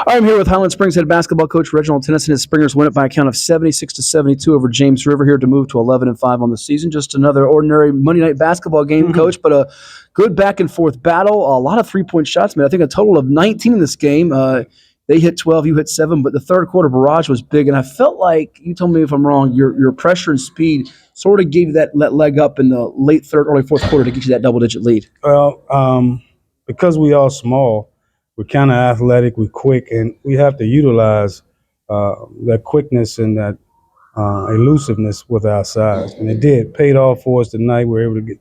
I'm here with Highland Springs head basketball coach Reggie Tennyson. His Springers win it by a count of 76-72 over James River here to move to 11-5 on the season. Just another ordinary Monday night basketball game, Coach, but a good back and forth battle. A lot of 3-point shots made. I think a total of 19 in this game. They hit 12, you hit 7, but the third quarter barrage was big. And I felt like, you tell me if I'm wrong, your pressure and speed sort of gave you that leg up in the late third, early fourth quarter to get you that double-digit lead. Well, because we are small, we're kind of athletic, we're quick, and we have to utilize that quickness and that elusiveness with our size. And it did. Paid off for us tonight. We were able to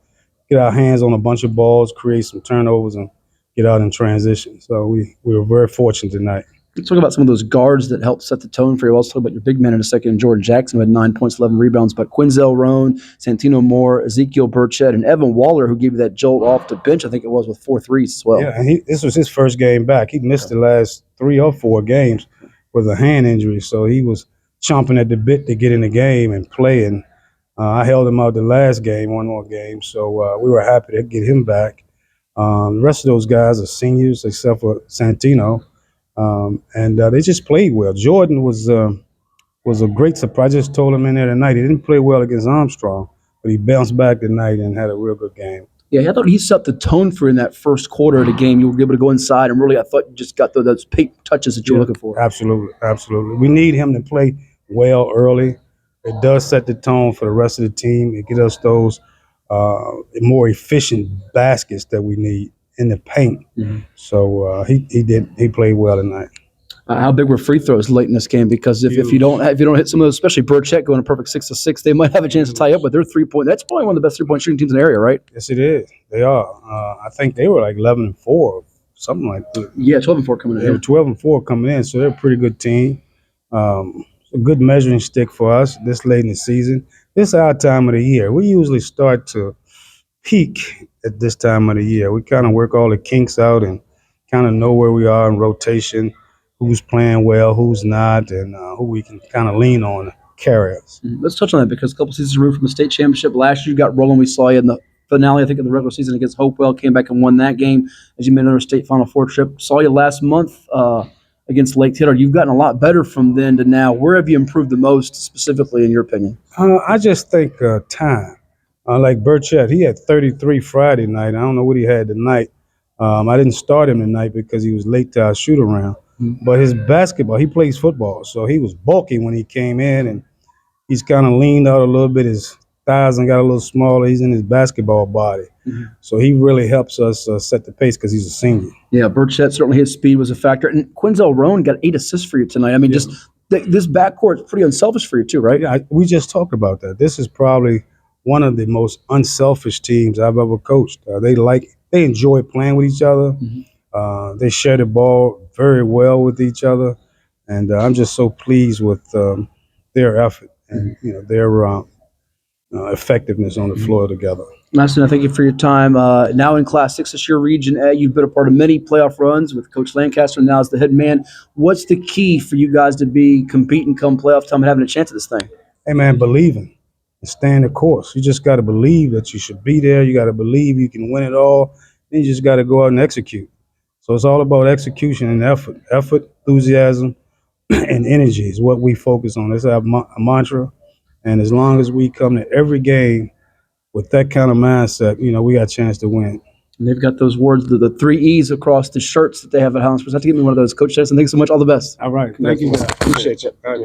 get our hands on a bunch of balls, create some turnovers, and get out in transition. So we were very fortunate tonight. Let's talk about some of those guards that helped set the tone for you. I'll also talk about your big man in a second. Jordan Jackson, who had 9 points, 11 rebounds, but Quinzel Roan, Santino Moore, Ezekiel Burchett, and Evan Waller, who gave you that jolt off the bench, I think it was, with 4 threes as well. Yeah, and this was his first game back. He missed the last 3 or 4 games with a hand injury, so he was chomping at the bit to get in the game and play. And I held him out the last game, one more game, so we were happy to get him back. The rest of those guys are seniors, except for Santino. And they just played well. Jordan was a great surprise. I just told him in there tonight he didn't play well against Armstrong, but he bounced back tonight and had a real good game. Yeah, I thought he set the tone for you in that first quarter of the game. You were able to go inside, and really I thought you just got those pink touches that you were looking for. Absolutely, absolutely. We need him to play well early. It does set the tone for the rest of the team. It gives us those more efficient baskets that we need in the paint. So he played well tonight. How big were free throws late in this game? Because if you don't hit some of those, especially Burchett going a perfect 6-6, they might have a chance to tie up with their 3-point. That's probably one of the best 3-point shooting teams in the area, right? Yes, it is. They are. I think they were like 11-4, something like that. Yeah, 12-4 coming in. They were 12-4 coming in, so they're a pretty good team. A good measuring stick for us this late in the season. This is our time of the year. We usually start to peak at this time of the year. We kind of work all the kinks out and kind of know where we are in rotation, who's playing well, who's not, and who we can kind of lean on to carry us. Let's touch on that because a couple seasons removed from the state championship. Last year you got rolling. We saw you in the finale, I think, of the regular season against Hopewell. Came back and won that game as you made another state Final Four trip. Saw you last month against Lake Taylor. You've gotten a lot better from then to now. Where have you improved the most specifically, in your opinion? I just think time. Like Burchett, he had 33 Friday night. I don't know what he had tonight. I didn't start him tonight because he was late to our shoot-around. But his basketball, he plays football, so he was bulky when he came in, and he's kind of leaned out a little bit. His thighs got a little smaller. He's in his basketball body. So he really helps us set the pace because he's a senior. Yeah, Burchett, certainly his speed was a factor. And Quinzel Roan got 8 assists for you tonight. I mean, just this backcourt is pretty unselfish for you too, right? Yeah, we just talked about that. This is probably one of the most unselfish teams I've ever coached. They enjoy playing with each other. They share the ball very well with each other, and I'm just so pleased with their effort and their effectiveness on the floor together. Matthew, I thank you for your time. Now in Class 6 this year, Region A, you've been a part of many playoff runs with Coach Lancaster now as the head man. What's the key for you guys to be competing come playoff time and having a chance at this thing? Hey, man, believing and staying the course. You just got to believe that you should be there. You got to believe you can win it all. Then you just got to go out and execute. So it's all about execution and effort. Effort, enthusiasm, and energy is what we focus on. That's our mantra. And as long as we come to every game with that kind of mindset, we got a chance to win. And they've got those words, the 3 E's across the shirts that they have at Highland Springs. I have to give me one of those. Coach Tennyson, thanks so much. All the best. All right. Thank you. Appreciate you. All right.